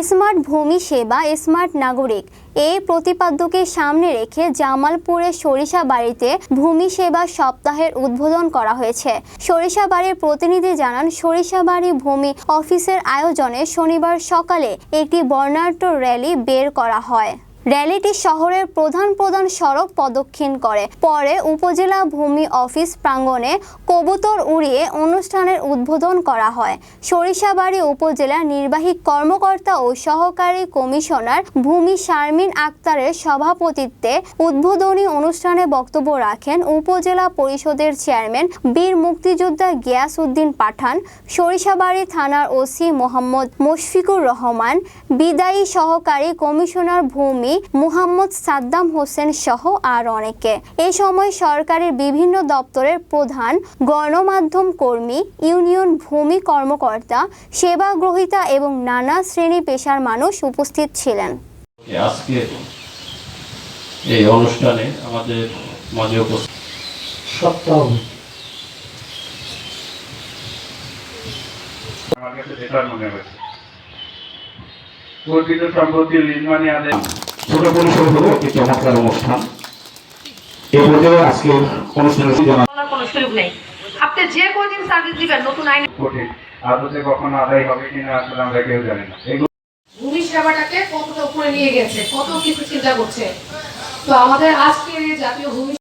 Smart ভূমি সেবা smart নাগরিক এই প্রতিপাদ্যকে সামনে রেখে জামালপুরের সরিষাবাড়িতে ভূমি সেবা সপ্তাহের উদ্বোধন করা হয়েছে। সরিষাবাড়ির প্রতিনিধি জানান, সরিষাবাড়ি ভূমি অফিসের আয়োজনে শনিবার সকালে একটি বর্ণাঢ্য র্যালি বের করা হয়। র্যালিটি শহরের প্রধান সড়ক প্রদক্ষিণ করে। পরে উপজেলা ভূমি অফিস প্রাঙ্গণে কবুতর উড়িয়ে অনুষ্ঠানের উদ্বোধন করা হয়। সরিষাবাড়ি উপজেলা নির্বাহী কর্মকর্তা ও সহকারী কমিশনার ভূমি শারমিন আক্তারের সভাপতিত্বে উদ্বোধনী অনুষ্ঠানে বক্তব্য রাখেন উপজেলা পরিষদের চেয়ারম্যান বীর মুক্তিযোদ্ধা গিয়াস উদ্দিন পাঠান, সরিষাবাড়ি থানার ওসি মোহাম্মদ মুশফিকুর রহমান, বিদায়ী সহকারী কমিশনার ভূমি মুহাম্মদ সাদ্দাম হোসেন সহ আর অনেকে। এ সময় সরকারের বিভিন্ন দপ্তরের প্রধান, গণমাধ্যম কর্মী, ইউনিয়ন ভূমি কর্মকর্তা, সেবা গ্রহীতা এবং নানা শ্রেণী পেশার মানুষ উপস্থিত ছিলেন। আজকে এই অনুষ্ঠানে আমাদের মাঝে উপস্থিত ছোট পরিসর হলো একটি চমৎকার অনুষ্ঠান। এই পর্যায়ে আজকের অনুষ্ঠানের কোনো সুযোগ নেই। আপনি যে কোনদিন সার্ভিস দিবেন নতুন আইন কঠিন আদতে কখনো আদায় হবে কিনা আসলে আমরা কেউ জানি না। ভূমি সেবাটাকে কতটা উপরে নিয়ে গেছে, কত কিছু চিন্তা করছে। তো আমাদের আজকের এই জাতীয় ভূমি